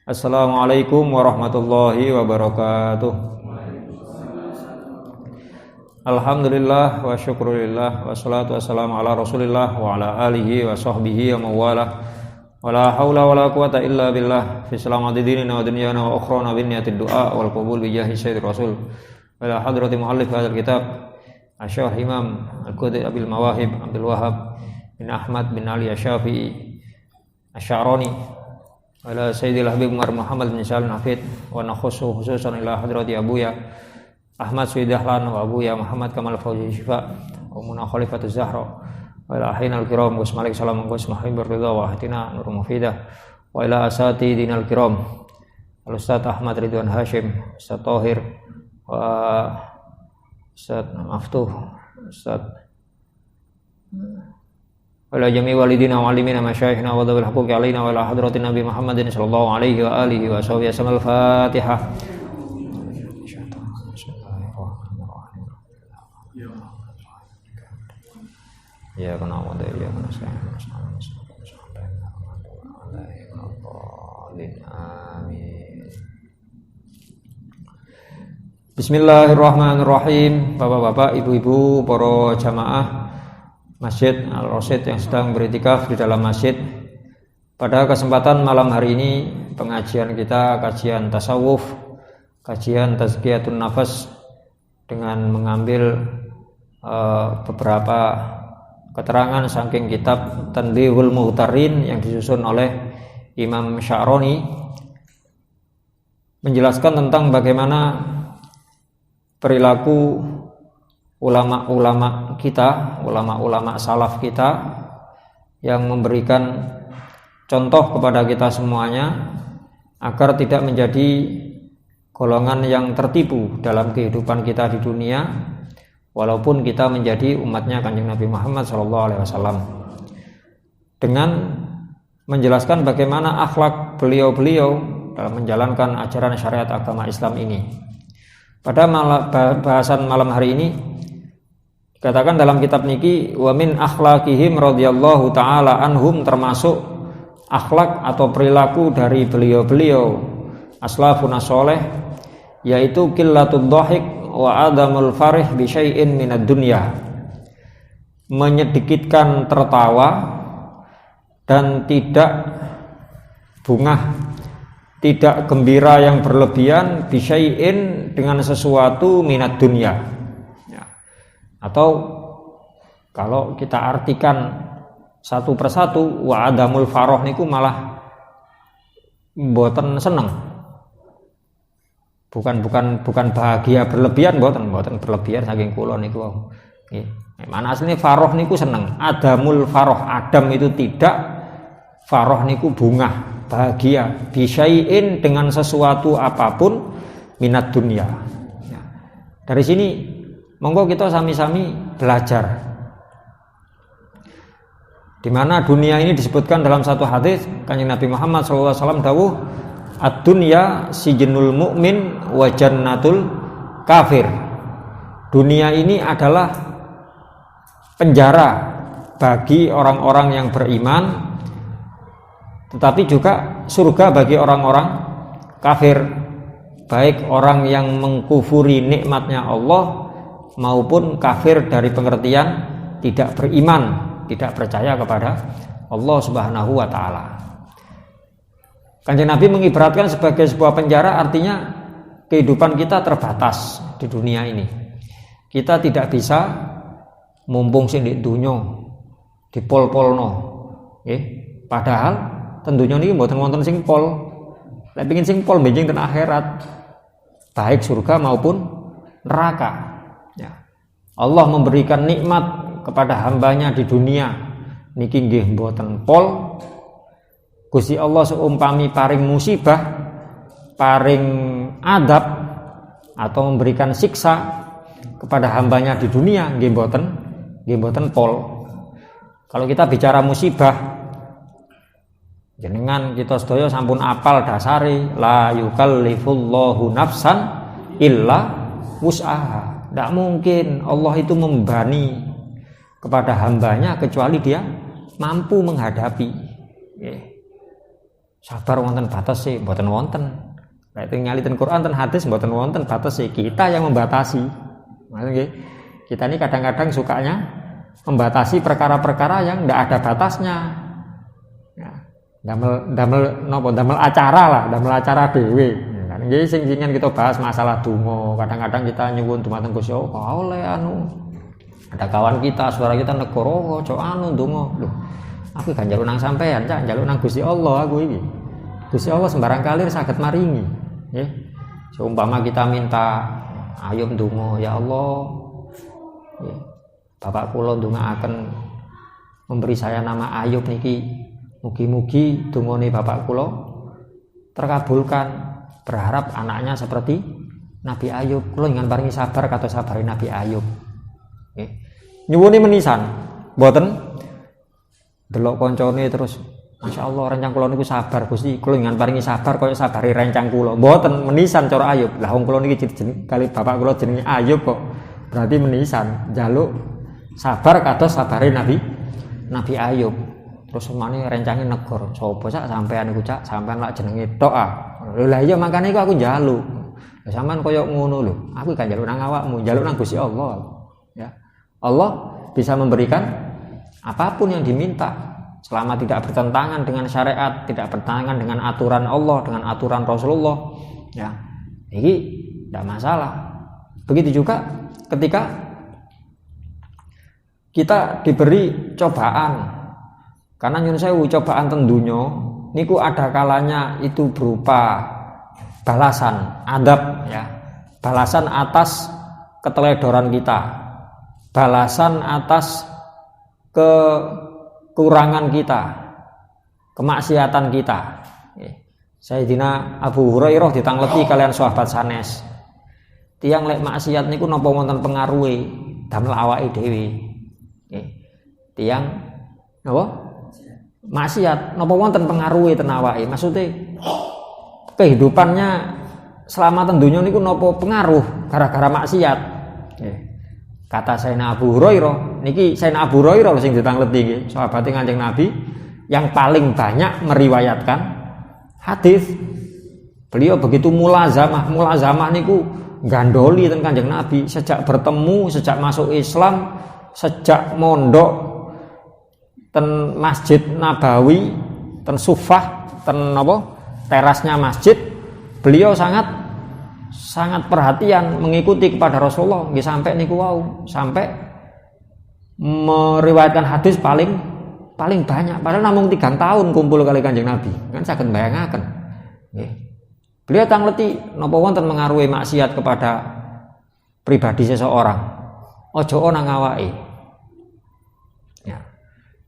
Assalamualaikum warahmatullahi wabarakatuh. Alhamdulillah wa syukurillah wassalatu wassalamu ala rasulillah wa ala alihi wa sahbihi wa mawalah. Wa la hawla wa la quwata illa billah fi salamati dinina wa dunyana wa ukhrana bin niyatid du'a wal qabul bi jahi sayyid rasul wa la hadrati muallif hadzal kitab Asy-Syaikh Imam Al-Qudri Abil Mawahib Abdul Wahhab bin Ahmad bin Ali Asy-Syafi'i Asy-Sya'rani wa la sayyidil habib Umar Muhammad bin Salim Hafid wa nakhussu khususan ila hadrati Abuya Ahmad Syed Dahlan wa Abuya Muhammad Kamal Fauzi Syifa wa Munah Khalifatuz Zahra wa ila ahinal kiram Gus Malik Salam Gus Muhammad Ridha wa hatina Nur Mufidah wa ila asatidinal kiram Al-Ustaz Ahmad Ridwan Hashim Ustaz Tahir wa Ustaz Maftuh Ustaz wa ila jami walidina wa alimina masyayikhina wa dhawil haquqi alaina wa ila hadratin Nabi Muhammadin sallallahu alaihi wa alihi wa sahbihi wasallam. Al-Fatihah. Ya kana wa ya kana amin. Bismillahirrahmanirrahim. Bapak-bapak, ibu-ibu, para jamaah Masjid Al-Rasyid yang sedang beriktikaf di dalam masjid. Pada kesempatan malam hari ini pengajian kita kajian tasawuf, kajian tazkiyatun nafas dengan mengambil beberapa keterangan saking kitab Tanbihul Muhtarin yang disusun oleh Imam Sya'rani, menjelaskan tentang bagaimana perilaku ulama-ulama kita, ulama-ulama salaf kita yang memberikan contoh kepada kita semuanya agar tidak menjadi golongan yang tertipu dalam kehidupan kita di dunia, walaupun kita menjadi umatnya Kanjeng Nabi Muhammad SAW, dengan menjelaskan bagaimana akhlak beliau-beliau dalam menjalankan ajaran syariat agama Islam ini. Pada bahasan malam hari ini dikatakan dalam kitab niki, wa min akhlaqihim radhiyallahu taala anhum, termasuk akhlak atau perilaku dari beliau-beliau aslafun as-soleh, yaitu qillatud dhahik wa adamul farih bi syai'in minad dunya, menyedikitkan tertawa dan tidak bungah, tidak gembira yang berlebihan, bi syai'in dengan sesuatu minad dunya ya. Atau kalau kita artikan satu persatu, wa adamul farah niku malah mboten seneng. Bukan bahagia berlebihan, mboten berlebihan saking kula niku. Nggih. Mana asline faroh niku seneng. Adamul faroh, adam itu tidak, faroh niku bungah, bahagia, bisyai'in dengan sesuatu apapun minat dunia. Ya. Dari sini monggo kita sami-sami belajar. Di mana dunia ini disebutkan dalam satu hadis Kanjeng Nabi Muhammad SAW dawuh, ad-dunya sijnul mu'min wa jannatul kafir. Dunia ini adalah penjara bagi orang-orang yang beriman, tetapi juga surga bagi orang-orang kafir, baik orang yang mengkufuri nikmatnya Allah maupun kafir dari pengertian tidak beriman, tidak percaya kepada Allah Subhanahu wa taala. Kanjeng Nabi mengibaratkan sebagai sebuah penjara, artinya kehidupan kita terbatas di dunia ini. Kita tidak bisa mumpung sing di dunya dipol-polno. Nggih. Padahal tentunya niki mboten wonten sing pol. Lek pengin sing pol benjing ten akhirat, baik surga maupun neraka. Ya. Allah memberikan nikmat kepada hambanya di dunia niki nggih mboten pol. Gusti Allah seumpami paring musibah, paring adab atau memberikan siksa kepada hambanya di dunia nggih mboten pol. Kalau kita bicara musibah, jenengan kita sedaya sampun apal dasare, la yukallifullahu nafsan illa wus'aha. Tidak mungkin Allah itu membebani kepada hambanya kecuali dia mampu menghadapi. Sabar wonten batas sih, mboten wonten. Nek tingali ten Quran ten hadis mboten wonten batas sih. Kita yang membatasi. Maksudnya nggih. Kita ini kadang-kadang sukanya membatasi perkara-perkara yang ndak ada batasnya. Ya, damel acara dhewe. Kan nggih sing kita bahas masalah donga. Kadang-kadang kita nyuwun dumateng Gusti Allah, oleh ada kawan kita, suara kita negara ojo donga. Lho, aku gak njaluk nang sampean, Cak, njaluk nang Gusti Allah aku iki. Gusti Allah sembarang kali saged maringi, nggih. Seumpama kita minta ayo donga, ya Allah. Nggih. Bapak kula ndongaaken memberi saya nama Ayub niki. Mugi-mugi dongane bapak kula terkabulkan. Berharap anaknya seperti Nabi Ayub. Kula ingin paringi sabar kados sabare Nabi Ayub. Nggih. Nyuwuni menisan, mboten delok kancane terus Masya Allah rencang kula niku sabar Gusti, kula ingin paringi sabar kaya sabare rencang kula. Mboten menisan cara Ayub. Lah wong kula niki kali bapak kula jenenge Ayub kok. Berarti menisan njaluk sabar kados sabare Nabi Ayub. Terus semane rencange negor. Sopo sak sampean iku Cak? Sampean lak jenenge tok ah. Lah iya makane iku aku njaluk. Lah sampean koyo ngono lho. Aku gak njaluk nang awakmu, njaluk nang Gusti Allah. Ya. Allah bisa memberikan apapun yang diminta selama tidak bertentangan dengan syariat, tidak bertentangan dengan aturan Allah, dengan aturan Rasulullah. Ya. Ini tidak masalah. Begitu juga ketika kita diberi cobaan. Karena nyun sewu cobaan ten dunya niku ada kalanya itu berupa balasan, adab ya. Balasan atas keteledoran kita. Balasan atas kekurangan kita, kemaksiatan kita. Sayyidina Abu Hurairah ditangleti kalian sahabat sanes. Tiang lek maksiat niku napa wonten pengaruhe damel awake dhewe. Tiang napa? Maksiat napa wonten pengaruhe ten awake. Maksude kehidupannya selama ten donya niku napa pengaruh gara-gara maksiat. Kata Sayyidina Abu Hurairah, niki Sayyidina Abu Hurairah sing ditangleti nggih, sahabate Kanjeng Nabi yang paling banyak meriwayatkan hadis. Beliau begitu mulazamah niku gandoli ten Kanjeng Nabi sejak bertemu, sejak masuk Islam, sejak mondok ten Masjid Nabawi, ten Sufah, ten apa? Terasnya masjid. Beliau sangat perhatian mengikuti kepada Rasulullah nggih sampai niku wau, sampai meriwayatkan hadis paling banyak. Padahal namung 3 tahun kumpul kali Kanjeng Nabi. Kan saged bayangaken. Nggih. Beliau tangleti napa wonten mengaruhi maksiat kepada pribadi seseorang. Ojo nang awake. Ya.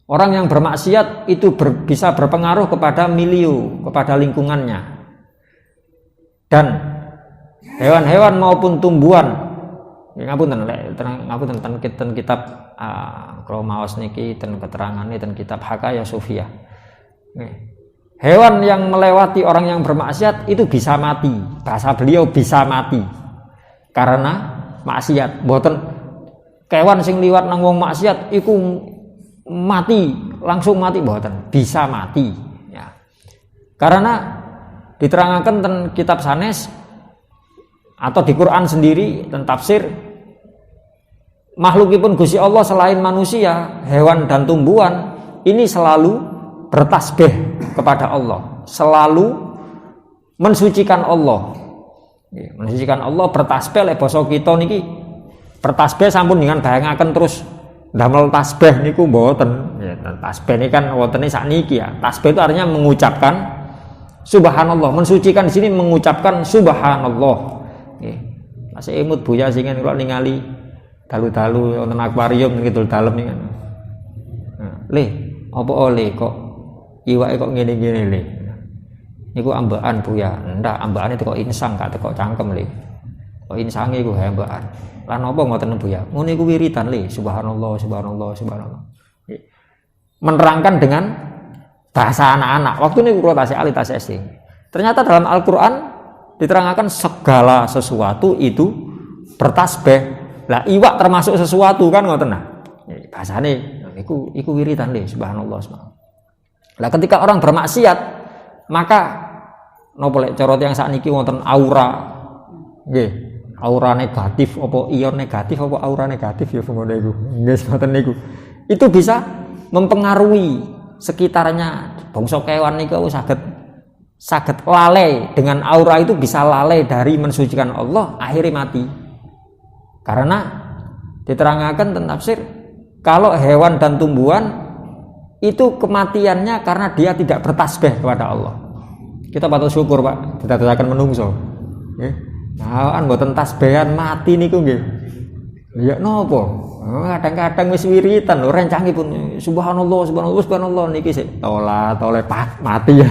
Orang yang bermaksiat itu bisa berpengaruh kepada milieu, kepada lingkungannya. Dan hewan-hewan maupun tumbuhan. Ngapunten ten kitab kalau maos niki ten keterangane ten kitab Hakaya Sufiyah. Hewan yang melewati orang yang bermaksiat itu bisa mati. Bahasa beliau bisa mati karena maksiat. Mboten kewan sing liwat nang wong maksiat iku mati, langsung mati mboten, bisa mati ya. Karena diterangkan ten kitab sanes atau di Quran sendiri ten tafsir, makhlukipun Gusti Allah selain manusia, hewan dan tumbuhan ini selalu bertasbih kepada Allah, selalu mensucikan Allah. Mensucikan Allah, bertasbih lek basa kita niki bertasbih sampun dengan bayangaken terus damel tasbih niku mboten. Ya, tasbih ini kan wontene sakniki ya. Tasbih itu artinya mengucapkan subhanallah, mensucikan di sini mengucapkan subhanallah. Nggih. Masih imut Buya singen kula ningali dalu-dalu wonten akuarium ngidul dalem niku. Nah, le, apa oleh kok iwake kok ngene-ngene le. Niku ambekan Buya. Ndak, ambekane teko insang gak teko cangkem le. Kok insange iku ambekan. Lan apa ngoten Buya? Ngene iku wiridan le, subhanallah, subhanallah, subhanallah. Menerangkan dengan bahasa anak-anak. Waktu ini kula tasih alih tasih SD. Ternyata dalam Al-Qur'an diterangkan segala sesuatu itu bertasbih. Lah iwak termasuk sesuatu kan ngoten nah. Bahasane iku wiridan le, subhanallah, subhanallah. Lah ketika orang bermaksiat Maka napa lek cara tiyang sakniki wonten aura. Nggih, aura negatif apa ion negatif apa aura negatif ya ngono iku. Nggih ngoten niku. Itu bisa mempengaruhi sekitarnya. Bangsa kewan niku saged lalai dengan aura itu, bisa lalai dari mensucikan Allah, akhirnya mati. Karena diterangkan tentang tafsir kalau hewan dan tumbuhan itu kematiannya karena dia tidak bertasbih kepada Allah. Kita patut syukur Pak, kita akan menungso. Nggih. Nah, kan mboten tasbihan mati niku nggih. Ya napa? Kadang-kadang wis wiritan lho rencangi pun subhanallah subhanallah subhanallah niki sik toleh mati ya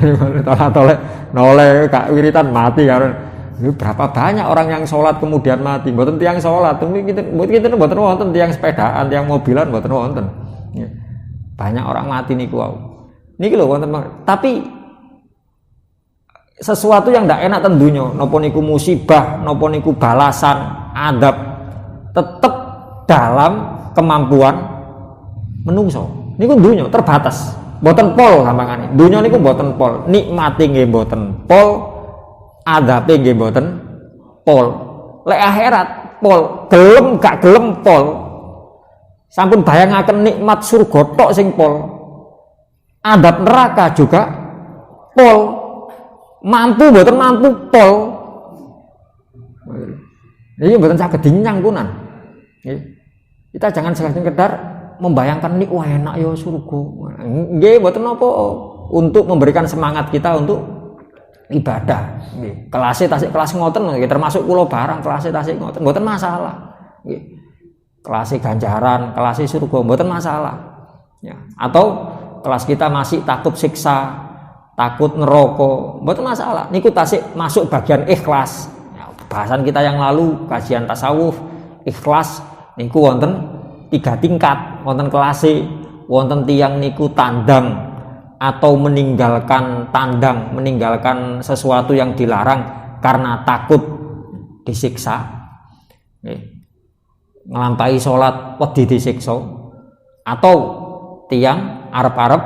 toleh noleh kak wiritan mati karo. Berapa banyak orang yang sholat kemudian mati, mboten tiyang sholat, mboten wonten tiyang sepedaan, tiyang mobilan mboten wonten. Banyak orang mati niku wau. Niki lho wonten. Tapi sesuatu yang ndak enak ten donya, napa niku musibah, napa niku balasan, adab, tetep dalam kemampuan menungso. Niku donya terbatas. Mboten pol gampangane. Donya niku mboten pol, nikmate nggih mboten pol, adabe nggih mboten pol. Lek akhirat pol, gelem gak gelem pol. Sampun bayangaken nikmat surga tok sing pol. Adab neraka juga pol. Mampu mboten mampu pol. Iki mboten saged dinyang punan. Nggih. Kita jangan sekedar membayangkan nih wah enak ya surga. Nggih mboten napa untuk memberikan semangat kita untuk ibadah. Nggih. Kelasnya tasik kelas ngoten nggih termasuk kula barang kelasnya tasik ngoten mboten masalah. Nggih. Kelasnya ganjaran, kelasnya surga mboten masalah. Ya. Atau kelas kita masih takut siksa, takut neraka, mboten masalah. Niku tasik masuk bagian ikhlas. Ya, bahasan kita yang lalu kajian tasawuf, ikhlas niku wonten 3 tingkat, wonten kelase, wonten tiyang niku tandang atau meninggalkan tandang, meninggalkan sesuatu yang dilarang karena takut disiksa. Nglampahi salat wedi disiksa, atau tiyang arep-arep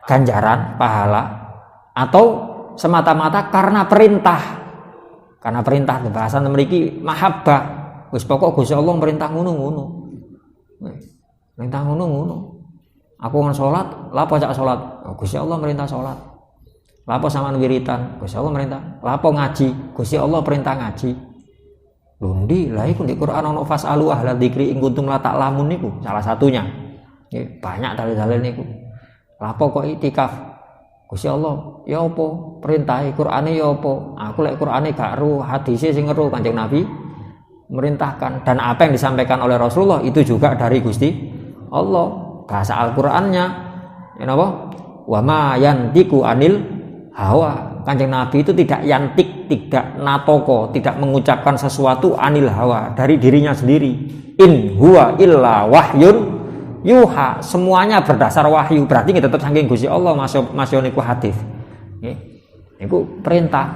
ganjaran pahala, atau semata-mata karena perintah. Karena perintah bahasan mriki mahabbah. Wis pokok Gusti Allah merintah ngono-ngono. Merintah ngono-ngono. Aku ngan salat, lapo cak salat? Oh, Gusti Allah merintah salat. Lapo sampean wiritan? Gusti Allah merintah. Lapo ngaji? Gusti Allah perintah ngaji. Lho ndi? Lah iku di Quran ana fasalu ahla dzikri in kuntum la ta'lamun niku salah satunya. Banyak dalil-dalil niku. Lapo kok itikaf? Gusti Allah, ya apa? Perintahe Qur'ane ya apa? Aku lek Qur'ane gak ero, hadise sing ero Kanjeng Nabi merintahkan, dan apa yang disampaikan oleh Rasulullah itu juga dari Gusti Allah. Bahasa Al-Qur'annya ya napa? Wa ma yantiqu anil hawa. Kanjeng Nabi itu tidak yantik, tidak natoko, tidak mengucapkan sesuatu anil hawa, dari dirinya sendiri. In huwa illa wahyun yuha. Semuanya berdasar wahyu. Berarti kita tetap saking Gusti Allah masih niku hadis. Nggih. Niku perintah.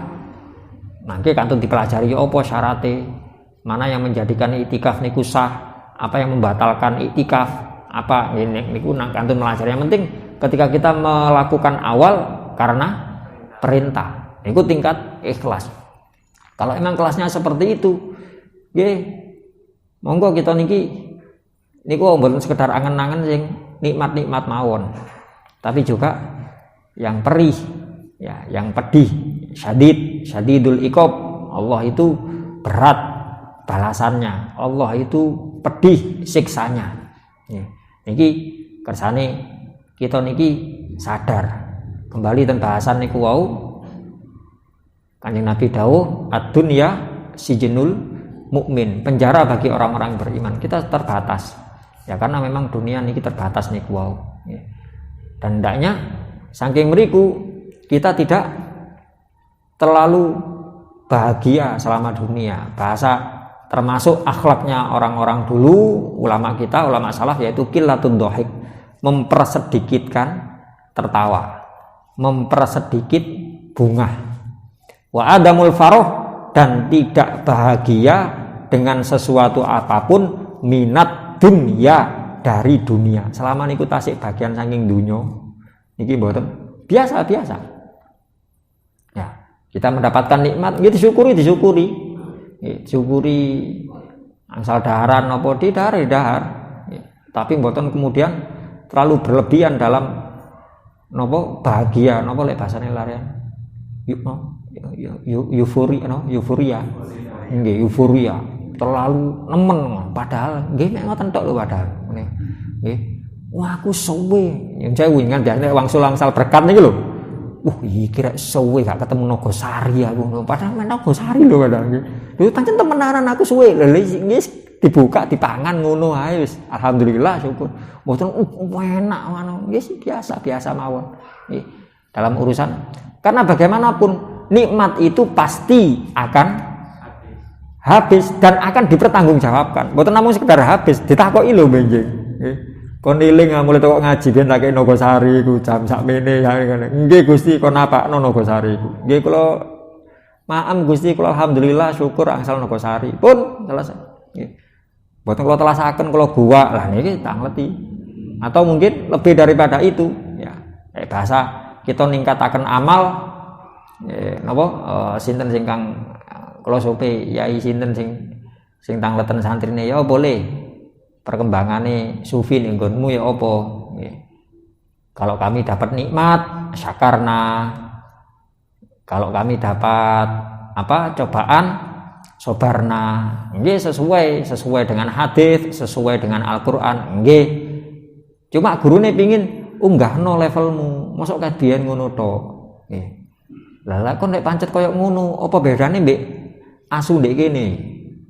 Mangke kantun dipelajari apa syaratnya. Mana yang menjadikan iktikaf niku sah, apa yang membatalkan iktikaf, apa niku kantun melajari. Yang penting ketika kita melakukan awal karena perintah, niku tingkat ikhlas. Kalau emang kelasnya seperti itu, nggih, monggo kita niku mboten sekedar angen-angen sing nikmat-nikmat mawon, tapi juga yang perih, ya, yang pedih, syadidul iqab. Allah itu berat balasannya, Allah itu pedih siksanya. Niki kersane kita niki sadar kembali tentang bahasan niku wau. Kanjeng Nabi dawuh ad-dunya sijnul mukmin, penjara bagi orang-orang beriman. Kita terbatas ya, karena memang dunia niki terbatas niku wau. Dan hendaknya saking mriku kita tidak terlalu bahagia selama dunia. Bahasa termasuk akhlaknya orang-orang dulu, ulama kita, ulama salaf, yaitu qillatud dhahik, mempersedikitkan tertawa, mempersedikit bunga. Wa adamul faroh, dan tidak bahagia dengan sesuatu apapun, minat dunya, dari dunia. Selama niku tasik bagian saking dunya niki mboten biasa-biasa. Kita mendapatkan nikmat, nggih disyukuri. Nggih, syukuri angsal daharan napa didahar. Tapi mboten kemudian terlalu berlebihan dalam napa bahagia, napa lek bahasane larian. Euforia. Nggih, euforia. Terlalu nemen padahal nggih mek ngoten tok lho padahal. Nggih. Wah, aku suwe. Yang jauh kan biasane wangsul-angsal berkat niku lho. Iki rek suwe gak ketemu Nogosari aku. Padahal men Nogosari lho padahal. Lho pancen temenanan aku suwe. Lha wis dibuka dipangan ngono ae wis. Alhamdulillah syukur. Mboten enak ngono. Wis biasa mawon. Nggih. Dalam urusan karena bagaimanapun nikmat itu pasti akan habis dan akan dipertanggungjawabkan. Mboten namung sekedar habis, ditakoki lho benjing. Nggih. Kon eling mulai toko ngaji ben tak Nogosari iku jam sakmene ya ngene. Nggih Gusti kon napakno Nogosari iku. Nggih kula maaf Gusti kula alhamdulillah syukur angsal Nogosari. Pun selesai. Nggih. Mboten kula telasaken kula gua lah niki tak ngerti. Atau mungkin lebih daripada itu ya. Bahasa kita ningkataken amal napa sinten sing kang kula sope yai sinten sing tangleten santrine ya boleh. Perkembangannya sufi ning nggonmu ya apa nggih. Kalau kami dapat nikmat syakarna, kalau kami dapat cobaan sobarna nggih sesuai dengan hadis, sesuai dengan Al-Qur'an nggih. Cuma gurune pingin unggahno levelmu, mosok kabiyen ngono tok nggih. Lah kon nek pancet koyo ngono apa bedane mbek asu ndek kene?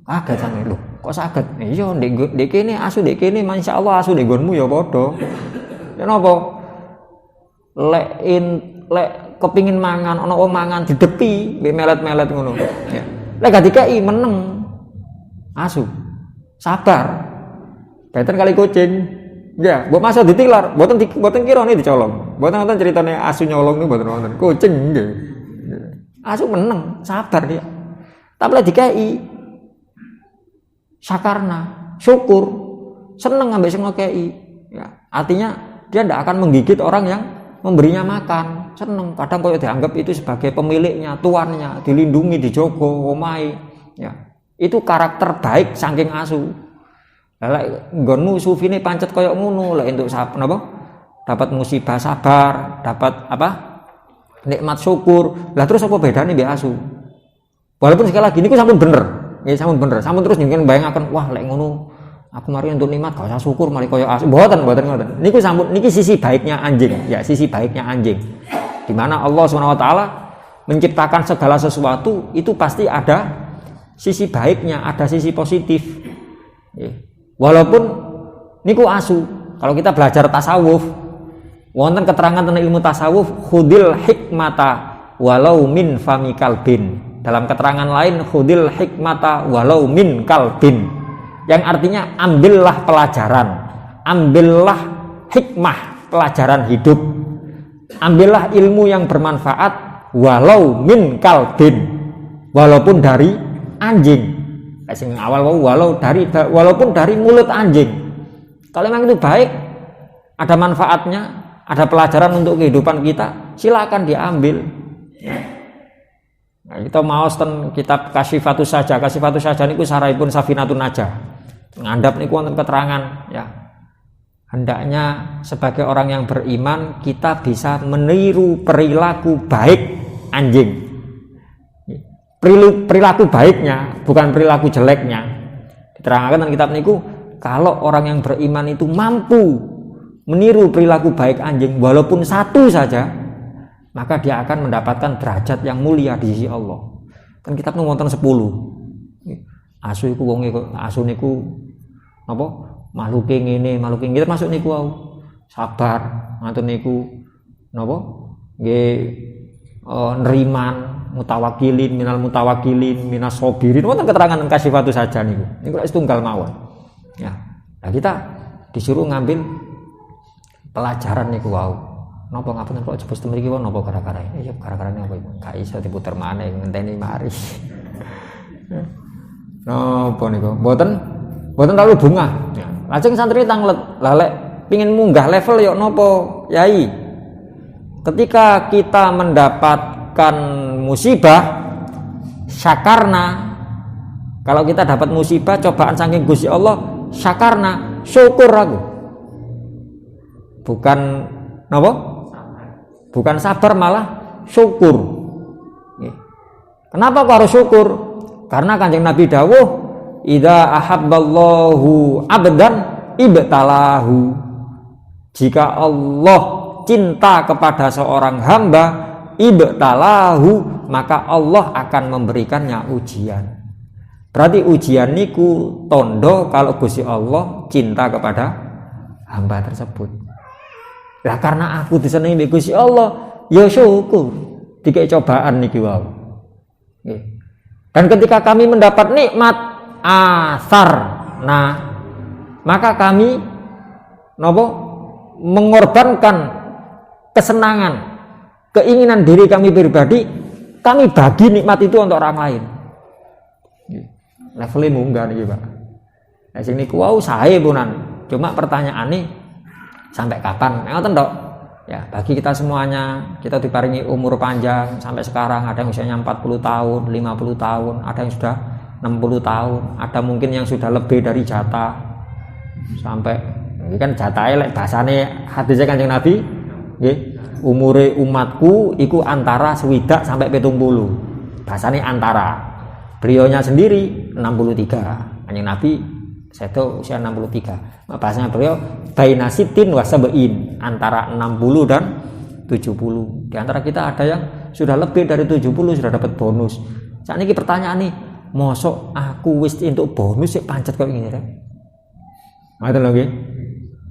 Agak sange lho, kok saged? Iya ndek kene asu ndek kene masyaallah asu ndek nggonmu ya padha. Ya napa? Lek kepingin mangan ana wong mangan didepi mbek melet-melet ngono. Ya. Lek gak dikai meneng. Asu. Sabar. Beter kali kucing. Ya, mbok masuk ditilar, mboten kirane dicolong. Mboten wonten critane asu nyolong niku mboten wonten. Kucing nggih. Asu meneng, sabar dia. Tapi lek dikai syakarna, syukur, seneng ambek sing ngekei. Ya, artinya dia tidak akan menggigit orang yang memberinya makan. Seneng, kadang koyo dianggap itu sebagai pemiliknya, tuannya, dilindungi, dijogo, omahe. Ya, itu karakter baik saking asu. Lah nggonmu sufine pancet koyo ngono, lek entuk napa? Dapat musibah sabar, dapat nikmat syukur. Lah terus apa bedane mbek asu? Walaupun sekali lagi niku sampun bener. Ya sampun bener, sampun terus mungkin bayangaken wah lek ngono aku mari untuk nikmat gak usah syukur mari koyo asu. Mboten ngoten. Niku sampun niki sisi baiknya anjing. Ya, sisi baiknya anjing. Di mana Allah Subhanahu wa taala menciptakan segala sesuatu itu pasti ada sisi baiknya, ada sisi positif. Ya. Walaupun niku asu, kalau kita belajar tasawuf, wonten keterangan tentang ilmu tasawuf, khudil hikmata walau min fami kalbin. Dalam keterangan lain khudil hikmata walau min kalbin, yang artinya ambillah pelajaran, ambillah hikmah, pelajaran hidup, ambillah ilmu yang bermanfaat walau min kalbin, walaupun dari anjing. Sing awal walaupun dari mulut anjing. Kalau memang itu baik, ada manfaatnya, ada pelajaran untuk kehidupan kita, silakan diambil. Nah, kita maos ten kitab Kasyifatus Saja niku sarahipun Safinatun Najah. Ngandhap niku wonten keterangan ya. Hendaknya sebagai orang yang beriman kita bisa meniru perilaku baik anjing. Perilaku baiknya, bukan perilaku jeleknya. Diterangkan dalam kitab niku, kalau orang yang beriman itu mampu meniru perilaku baik anjing walaupun satu saja, maka dia akan mendapatkan derajat yang mulia di sisi Allah. Kan kitab niku wonten 10. Asu iku wonge asu niku napa? Makhluke ngene, makhluke ngene masuk niku wau. Sabar, ngoten niku napa? Nggih neriman, mutawakilin, minal mutawakilin, minas sobirin. Wonten keterangan Kasyifatus Saja niku. Niku setunggal mawon. Ya. Nah, kita disuruh ngambil pelajaran niku wau. Napa ngapunten kok jebus mriki wau napa gara-gara ini? Ya gara-garane apa iku? Gak iso diputer maneh ngenteni mari. Napa niku? Mboten terlalu bunga. Ya. Lajeng santri tanglet. Lah lek pengin munggah level ya napa, Yai? Ketika kita mendapatkan musibah syakarna. Kalau kita dapat musibah cobaan saking Gusti Allah, syakarna, syukur aku. Bukan napa? Bukan sabar, malah syukur. Kenapa kok harus syukur? Karena Kanjeng Nabi dawuh, idza ahabballahu abdan ibtalahu. Jika Allah cinta kepada seorang hamba, ibtalahu, maka Allah akan memberikannya ujian. Berarti ujian niku tondo kalau Gusti Allah cinta kepada hamba tersebut. Lah karena aku disenengi Gusti Allah, ya syukur. Dikai cobaan niki wae. Dan ketika kami mendapat nikmat asar, nah maka kami mengorbankan kesenangan, keinginan diri kami pribadi, kami bagi nikmat itu untuk orang lain. Levelnya munggah nih Pak. Nah sini kuau sae punan. Cuma pertanyaannya sampai kapan? Ngoten tok. Ya, bagi kita semuanya, kita diparingi umur panjang sampai sekarang, ada yang usianya 40 tahun, 50 tahun, ada yang sudah 60 tahun, ada mungkin yang sudah lebih dari jatah. Sampai ini kan jatahnya lek bahasane hadisnya Kanjeng Nabi, nggih, umure umatku iku antara 60 sampai 70. Bahasane antara. Beliaunya sendiri 63. Kanjeng Nabi seto usia 63. Bahasanya beliau baina sitin wa sab'in, antara 60 dan 70. Di antara kita ada yang sudah lebih dari 70 sudah dapat bonus. Saat ini pertanyaan nih, mosok aku wis entuk bonus sik pancet kok ngene rek. Ngoten lho nggih.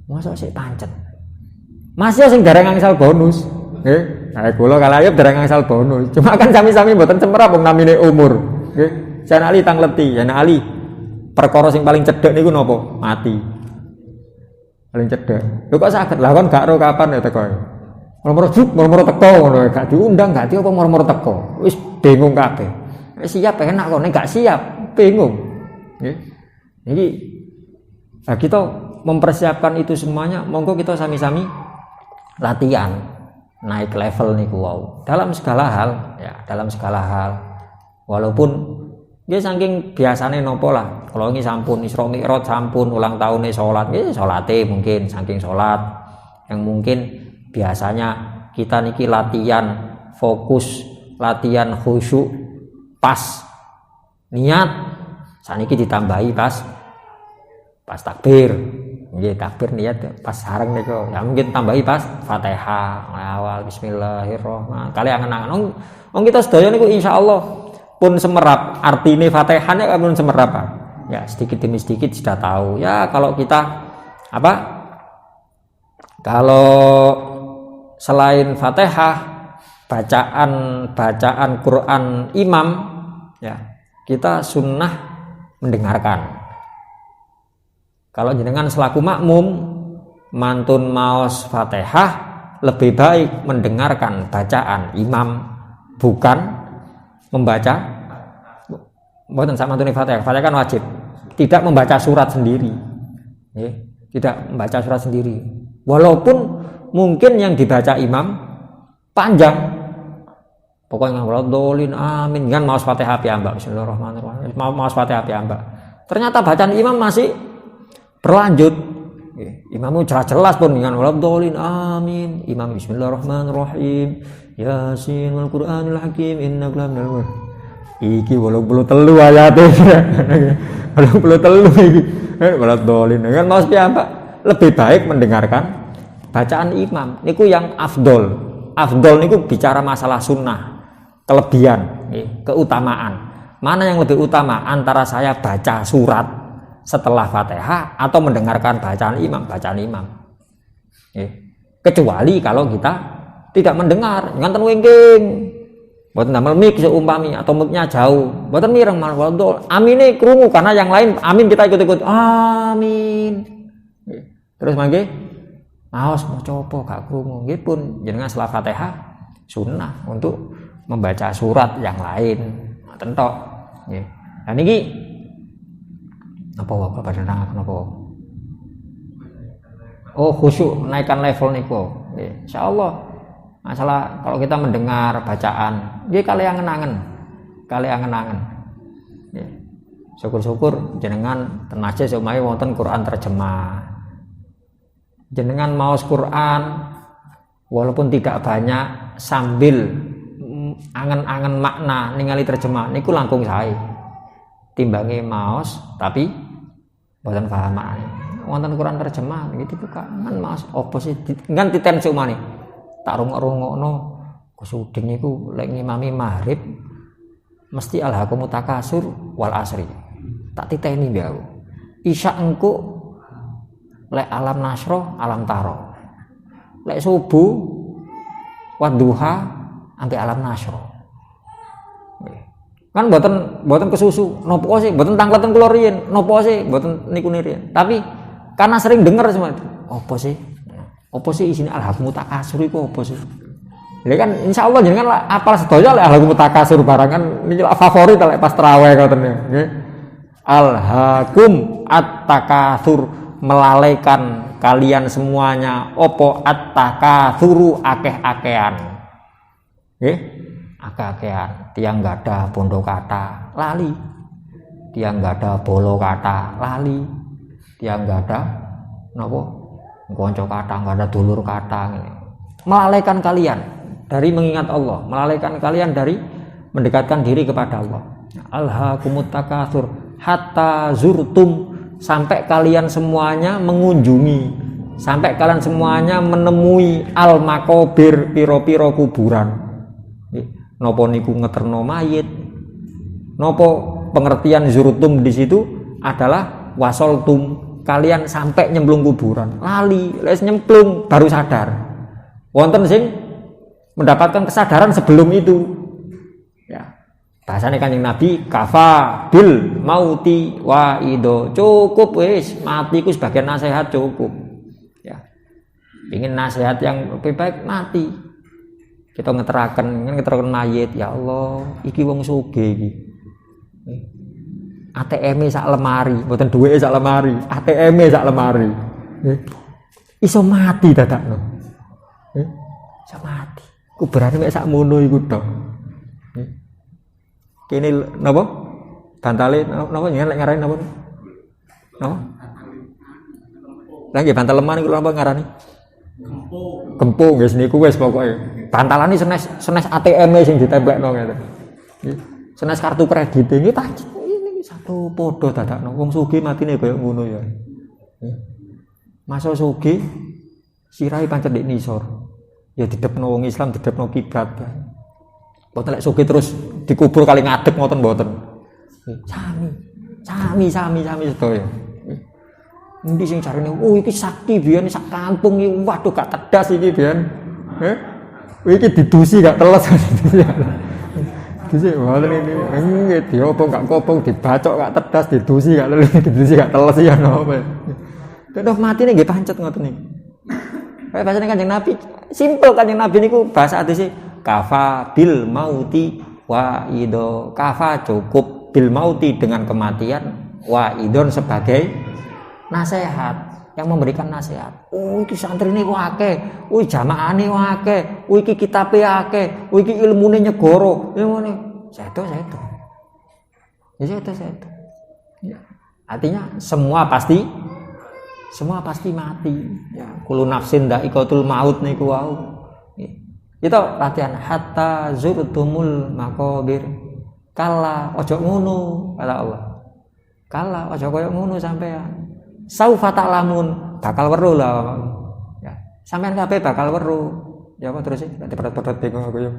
Mosok sik pancet. Masih sing dereng angsal bonus, nggih. Nah, kula kalih dereng angsal bonus. Cuma kan sami-sami mboten cemerap wong namine umur. Nggih, Jan Ali tangleti, Jan Ali. Perkara sing paling cedhek niku napa? Mati. Paling cedhek. Lho kok saged? Lah kon gak ro kapan ya teko. Moro-moro teko ngono, gak diundang, gak apa moro-moro teko. Wis bingung kabeh. Siap enak kok, nek gak siap bingung. Nggih. Niki nah, kita mempersiapkan itu semuanya, monggo kita sami-sami latihan naik level niku wow. Dalam segala hal, ya, dalam segala hal. Walaupun dia saking biasane nopo lah. Kalau ini sampun Isra Mi'raj, sampun ulang tahunnya sholat, ya sholate mungkin saking sholat yang mungkin biasanya kita niki latihan fokus, latihan khusyuk, pas niat, saat niki ditambahi pas takbir, nggih takbir niat pas sareng niku, ya mungkin tambahi pas Fatihah awal Bismillahirrahmanirrahim. Kali angen-angen wong kita sedaya niku insyaallah pun semerap, artinya Fatihahnya pun semerap. Ya sedikit demi sedikit sudah tahu. Ya kalau kita apa? Kalau selain Fatihah, bacaan Quran imam, ya kita sunnah mendengarkan. Kalau jenengan selaku makmum mantun maos Fatihah, lebih baik mendengarkan bacaan imam, bukan membaca. Mboten sak mantune Fatihah. Fatihah kan wajib. Tidak membaca surat sendiri. Tidak membaca surat sendiri. Walaupun mungkin yang dibaca imam panjang. Pokoknya waladhdallin amin kan maos Fatihah piyambak. Bismillahirrahmanirrahim. Maos Fatihah piyambak. Ternyata bacaan imam masih berlanjut. Imammu jelas pun dengan waladhdallin amin. Imam bismillahirrahmanirrahim. Yasin wal Qur'anil Hakim innaka laminal iki 83 ayate. 83 iki. Waladhdallin kan maos piyambak. Lebih baik mendengarkan bacaan imam. Niku yang afdol. Afdol niku bicara masalah sunnah, kelebihan, keutamaan. Mana yang lebih utama antara saya baca surat setelah Fatihah atau mendengarkan bacaan imam? Kecuali kalau kita tidak mendengar, nganten wingking. Mboten damel mik seumpami atau miknya jauh. Mboten mireng malah waladhdallin. Amine krungu karena yang lain amin kita ikut-ikut. Amin. Terus mangke maos maca apa gak krungu. Nggih pun jenengan setelah Fatihah sunnah untuk membaca surat yang lain. Ngoten tok. Nggih. Lah niki apa wae pada nerangake napa? Oh, khusyuk naikkan level niku. Nggih, insyaallah Masalah kalau kita mendengar bacaan, nggih kali angen-angen. Nggih. Syukur-syukur jenengan tenaje supaya wonten Quran terjemah. Jenengan maos Quran walaupun tidak banyak sambil angen-angen makna ningali terjemah niku langkung sae. Timbange maos tapi boten paham maknane. Wonten Quran terjemah gitu buka kan maos opo sih kan titen sumane. Tak rungok-rungokno Kusudin niku lek ngimami maghrib mesti alhaqumut takasur wal asri. Tak titeni mbak aku. Isya engko lek alam nasro alam taro. Lek subuh wadduha sampai alam nasro. Kan mboten kesusu, napa sih mboten tangkleten kula riyen, napa sih mboten niku riyen. Tapi karena sering dengar semua, apa sih? Apa sih isine alhaqumut takasur iku apa sih? Lha kan insyaallah jenengan apal sedaya lek alhaqumut takasur barangan niki favorit lek pas tarawih ngoten nggih. Alhaqum at-takasur melalaikan kalian semuanya opo at-takasuru akeh-akehan. Nggih? Akeh-akehan, tiang enggak ada bondo kata, lali. Tiang enggak ada bolo kata, lali. Tiang enggak ada napa? Konco kata, enggak ada dulur kata ngene. Melalaikan kalian dari mengingat Allah, melalaikan kalian dari mendekatkan diri kepada Allah. Alhaqumut takasur hatta zurtum sampai kalian semuanya mengunjungi, sampai kalian semuanya menemui al makobir piro-piro kuburan. Nopo niku ngeterno mayit. Nopo pengertian zurtum di situ adalah wasoltum, kalian sampai nyemplung kuburan. Lali, les nyemplung baru sadar. Wonten sing mendapatkan kesadaran sebelum itu. Ya. Bahasane Kanjeng Nabi kafa bil mauti wa ido. Cukup wis, mati ku sebagai nasihat cukup. Ya. Ingin nasihat yang lebih baik mati. Kita ngeteraken mayit, ya Allah, iki wong sugih iki. ATM-e sak lemari, mboten duweke sak lemari, ATM-e sak lemari. Iso mati dadakno. Iso mati. Kuburane mek sak mono iku tok. Kene napa? Bantale napa jenengan lek ngarani napa? Napa? Lah nggih bantal lemah niku napa ngarani? Gempung wis niku wis pokoke. Bantalane senes ATM-e sing ditembekno ngene. Senes kartu kredit iki ini satu padha dadakno. Wong sugih matine kaya ngono ya. Masa sugih sirahe pancet dik nisor. Ya didepno wong Islam, didepno kiblat. Mboten lek sugih terus dikubur kali ngadeg ngoten mboten. Sami sedaya. Endi sing jarene, oh iki sakti biyen sak kampung iki, waduh gak tedas iki biyen. Iki didusi gak teles. Dusi wonten iki. Nggih diopong gak kopong, dibacok gak tedas, didusi gak teles ya napa. Terus matine nggih pancet ngoten niku. Kayak bahasane Kanjeng Nabi, simpel Kanjeng Nabi niku bahasa hadise kafa bil mauti wa ido. Kafa cukup bil mauti dengan kematian, wa idon sebagai nasihat yang memberikan nasihat. Oh iki santrine akeh, oh jamaahane akeh, oh iki kitabe akeh, oh iki ilmune nyegoro. Ngene. Seto. Ya seto. Ya. Artinya semua pasti mati. Ya, kullu nafsin dha'iqatul maut niku wau. Ya. Itu latihan hatta zurtumul maqabir. Kala ojo ngono kata Allah. Kala ojo koyo ngono sampean. Saufa ta'lamun bakal weruh lah. Ya, sampean kabeh bakal weruh. Ya apa terus sih? Dipedhot-pedhot bingung aku ya.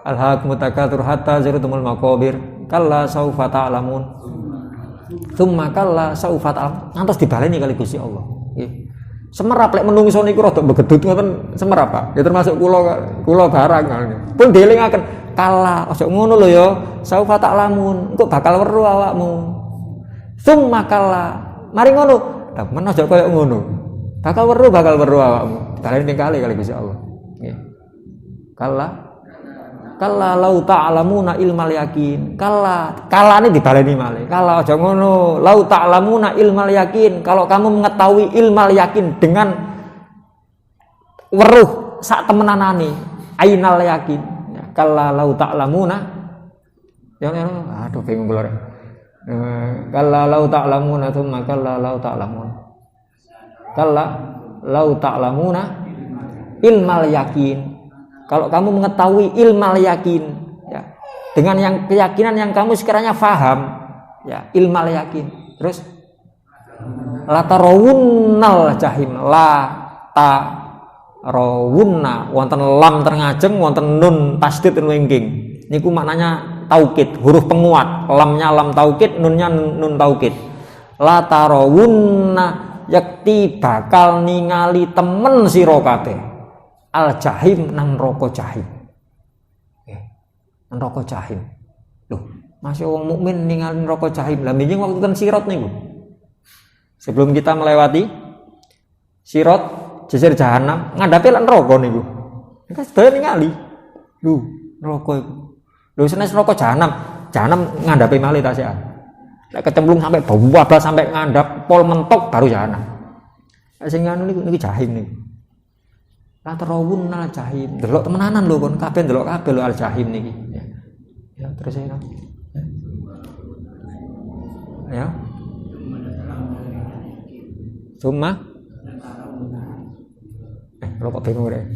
Alhaqumut takatsur hatta zurtumul maqabir. Kalla saufa ta'lamun. Tsumma kalla saufa ta'lamun. Ngantos dibaleni kali Gusti Allah. Nggih. Semerap lek menungso niku rada begedut ngoten semerap Pak. Ya termasuk kula barang. Pun dielingaken kalla ojo ngono lho ya. Saufa ta'lamun. Engko bakal weruh awakmu. Tsumma kalla mari ngono, tak men aja koyo ngono. Bakal weruh awakmu. Dalane kali Gusti Allah. Nggih. Kalla lau ta'lamuna ilmal yakin. Kalane dibaleni malih. Kala aja ngono, lau ta'lamuna ilmal yakin. Kalau kamu mengetahui ilmal yakin dengan weruh sak temenanane ainal yakin. Ya, kalla lau ta'lamuna. Ya aduh bingung kula. Kalla lau ta'lamuna tsumma kalla lau ta'lamun. Kalla lau ta'lamuna ilmal yakin. Kalau kamu mengetahui ilmal yakin, ya, dengan yang keyakinan yang kamu sekiranya faham, ya, ilmal yakin. Terus la tarawunnal jahim, la tarawunna wonten lam terngajeng wonten nun tasdid wingking. Niku maknanya taukid, huruf penguat. Lamnya lam taukid, nunnya nun taukid. La tarawunna yakti bakal ningali temen sira kabeh. Al jahim nang neraka jahim. Neraka jahim. Loh, masih wong mukmin ningali neraka jahim. Lah minjing waktu kan sirat niku. Sebelum kita melewati sirat jisir jahanam, ngadhape lan neraka niku. Nek sedaya ningali. Lho, neraka iku. Lho senes neraka jahanam ngadhape malih ta sik. Nek kecemplung sampai bablas sampai ngandhap pol mentok baru jahanam. Sing anu niku jahim niku. La tarawun al jahim. Delok temenanan lho kon kabeh delok kabeh lho al jahim niki. Ya terus ya. Ya. Summa kok bingung deh.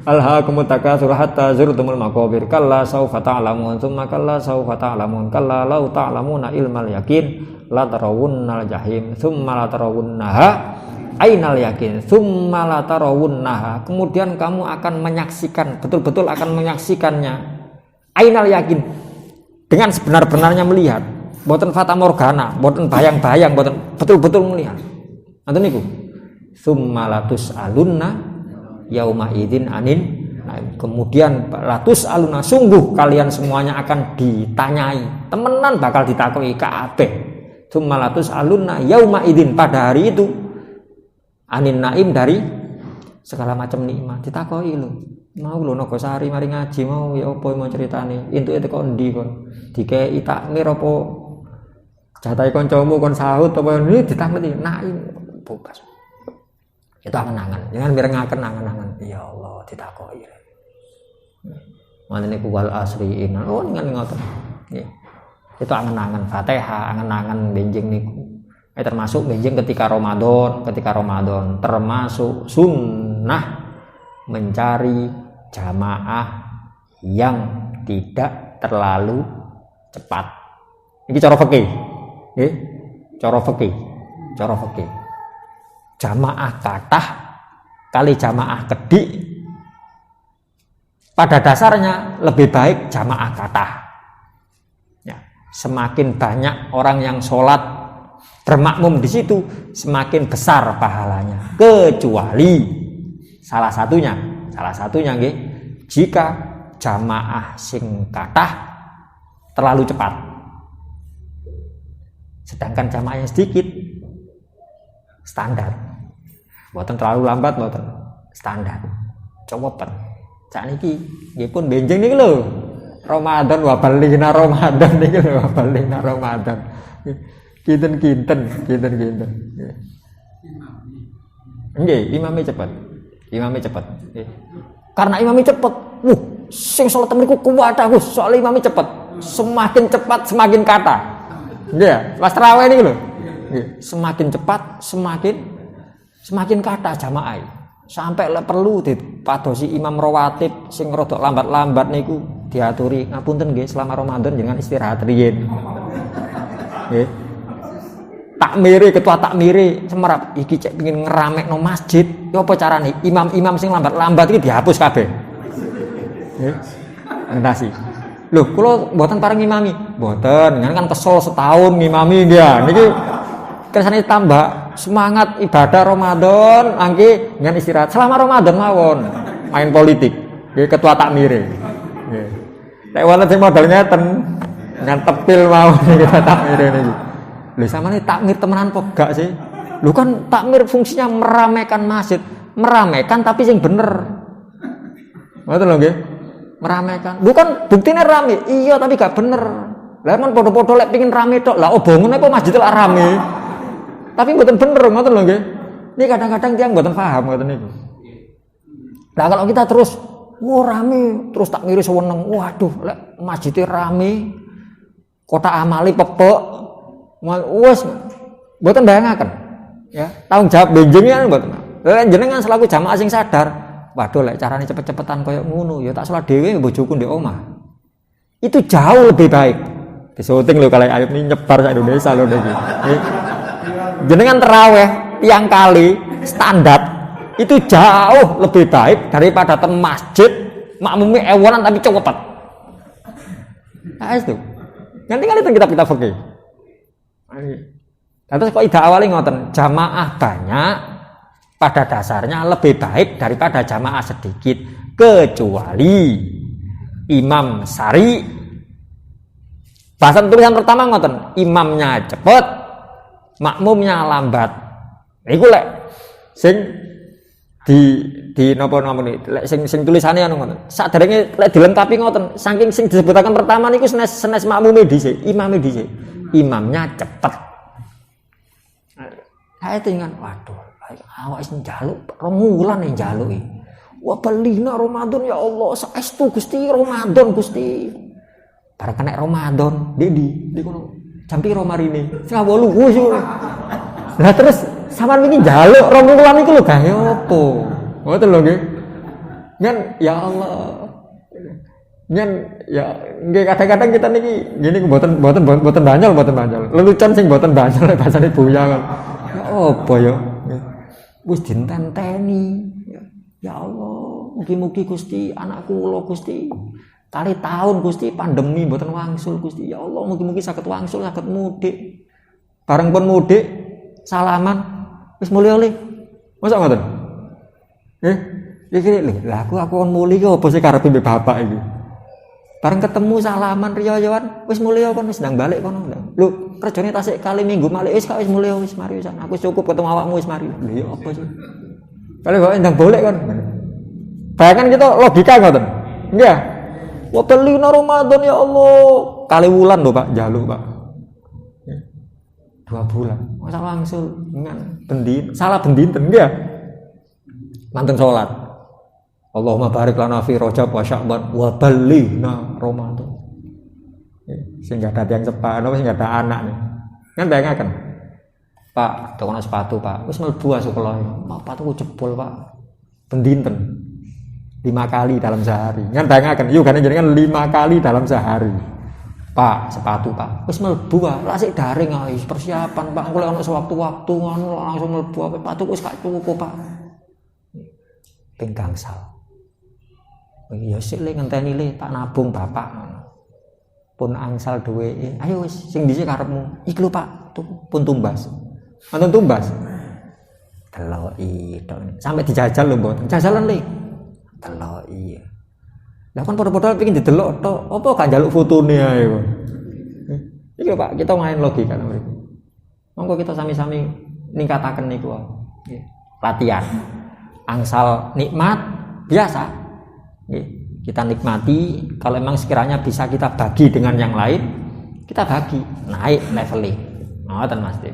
Alhaakumut takatsur hatta zurtumul maqabir. Kalla saufa ta'lamun, tsumma kalla saufa ta'lamun. Kalla law ta'lamuna ilmal yakin la tarawunnal jahim, tsumma la tarawunnaha ainal yakin, tsumma la tarawunnaha. Kemudian kamu akan menyaksikan, betul-betul akan menyaksikannya. Ainal yakin, dengan sebenar-benarnya melihat. Boten fata morgana, boten bayang-bayang, boten betul-betul melihat. Ngoten niku. Tsumma latus alunna yauma idzin anin. Nah, kemudian latus aluna, sungguh kalian semuanya akan ditanyai. Temenan bakal ditakoki kabeh. Tsumma latus alunna yauma idzin, pada hari itu anin naim, dari segala macam nikmat ditakoki lho. Mau lho Nogosari mari ngaji mau ya apa mau ceritane. Entuke teko endi kon? Dikei takmir apa jatahe kancamu kon sahut apa ini ditakmir naim bebas. Itu angen-angen. Jangan mirengaken angen-angen. Ya Allah ditakoki. Mane niku wal asri inna. Oh ngoten. Nggih. Itu angen-angen Fatihah, angen-angen benjing niku. Termasuk benjing ketika Ramadan, termasuk sunnah mencari jamaah yang tidak terlalu cepat. Ini cara fikih. Nggih. Cara fikih. Jamaah kathah kali jamaah kedik pada dasarnya lebih baik jamaah kathah. Ya, semakin banyak orang yang sholat bermakmum di situ, semakin besar pahalanya. Kecuali salah satunya nggih, jika jamaah sing kathah terlalu cepat, sedangkan jamaah yang sedikit standar. Mboten terlalu lambat, mboten standar. Cowopen. Sakniki nggih pun benjing niki lho. Ramadan wa balina Ramadan niki lho, wa balina Ramadan. Kinten. Nggih, imamnya cepat. Nggih. Karena imamnya cepat. Sing salat mriku kuwat aku, soal imamnya cepat. Semakin cepat semakin kata. Nggih, pas tarawih niki lho. Nggih, semakin cepat semakin kata jamaah. Sampai perlu dipadosi imam rawatib sing rada lambat-lambat niku diaturi, ngapunten nggih selama Ramadan jangan istirahat riyin. Nggih. Ketua takmiri semerap iki cek pengin ngeramekno masjid. Ya apa carane? Imam-imam sing lambat-lambat iki dihapus kabeh. Nggih. Endasi. Loh, kula mboten pareng ngimami. Mboten, kan kesel setahun ngimami ya. Niki kersane tambah semangat ibadah Ramadan, angge ngan istirahat selama Ramadan mawon. Main politik. Nggih ketua takmire. Nggih. Nek wonten sing model ngeten, ngan tepil mawon ketua takmire niki. Lho samane takmir temenan kok gak sih? Lho kan takmir fungsinya meramaikan masjid, meramaikan tapi sing bener. Ngoten lho nggih. Meramaikan. Bukan buktine rame, iya tapi gak bener. Lah men padha-padha lek pengin rame tok. Lah obongane apa masjid lek rame. Tapi mboten bener ngoten lho nggih. Ini kadang-kadang tiyang mboten paham ngoten niku. Nah kalau kita terus rame terus tak ngiri seweneng, waduh lek masjidnya rame, kota amali pepek, wes mboten bayangaken. Ya, tanggung jawab benjingnya mboten. Lek jenengan selaku jamaah sing sadar, waduh lek carane cepet-cepetan koyo ngono ya tak salat dhewe bojoku ndek omah. Itu jauh lebih baik. Disyuting lho kalau ayat ini nyebar sak Indonesia lho iki. Jenengan terawih tiang kali standar itu jauh lebih baik daripada ten masjid makmumnya ewonan tapi cepet. Nah itu. Nanti kali kita fikih. Terus kok ida awalnya ngoten, jamaah banyak pada dasarnya lebih baik daripada jamaah sedikit kecuali imam sari. Bahasan tulisan pertama ngoten, imamnya cepet, makmumnya lambat. Iku lek sing di napa nih, lek sing tulisannya anu ngoten. Saderenge lek dilengkapi ngoten, saking sing disebutaken pertama niku senes makmume dhisik, imame dhisik. Imamnya cepet. Saya tinggal, waduh, awak sing njaluk remulan yang njaluk iki. Wah belina Ramadan ya Allah, saestu Gusti Ramadan Gusti. Bareng kena Ramadan, di kono. Jam piro marine? 8:30 wis. Lah terus sampean wingi njaluk remulan iku lho gawe opo? Ngoten lho nggih. Nyen ya Allah. Nyen ya nggih kadang-kadang kita niki ngene mboten banjal. Lelucon sing mboten banjal bahasane buya kan. Ya apa ya? Wis ditenteni. Ya Allah, mugi-mugi Gusti anakku kula Gusti. Kali tahun Gusti pandemi mboten wangsul Gusti. Ya Allah, mugi-mugi saged wangsul saged mudik. Bareng pun mudik salaman wis mulya le. Masa ngoten? Iki lha aku kon muli ki opo sih karepe mbek bapak iki. Bareng ketemu salaman riyo-riyoan wis mulya kon wis ndang balik kono. Lho, kerjane tasik kali minggu malih wis wis mulya wis mari wis aku cukup ketemu awakmu wis mari. Lho ya apa sih? Kali kok ndang boleh kon. Bayangkan kita logika ngoten. Nggih. Wa belina Ramadan ya Allah. Kali wulan lho Pak, njaluk Pak. 2 bulan. Masa wangsul dengan salah bendinten nggih. Manteng salat. Allahumma barik lana fi Rajab wa Sya'ban wa ballighna Ramadan. Sing gak ada yang sepan, apa sing gak ada anak nih. Kan bayangaken. Pak, dokono sepatu, Pak. Wis mlebu sekolah. Pak, sepatuku jebol, Pak. Bendinten. 5 kali dalam sehari. Kan bayangaken, yuk kan jenengan 5 kali dalam sehari. Pak, sepatu, Pak. Wis mlebu, Pak. Lah sik daring wis persiapan, Pak. Engko lek ono sewaktu-waktu ngono langsung mlebu apa sepatuku wis gak cukup, Pak. Ping gangsal. Ya sik le ngenteni le tak nabung bapak pun angsal duwe ayo wis sing dhisik karepmu iki lho Pak pun tumbas wonten tumbas deloki tok sampe dijajal lho mboten jajalan le deloki lah kan padha-padha pengin didelok tok apa gak njaluk fotone ae kok iki lho Pak kita main logika mriki monggo kita sami-sami ningkataken niku nggih latihan angsal nikmat biasa. Kita nikmati, kalau memang sekiranya bisa kita bagi dengan yang lain, kita bagi, naik levelnya. Ngoten Mas Dep.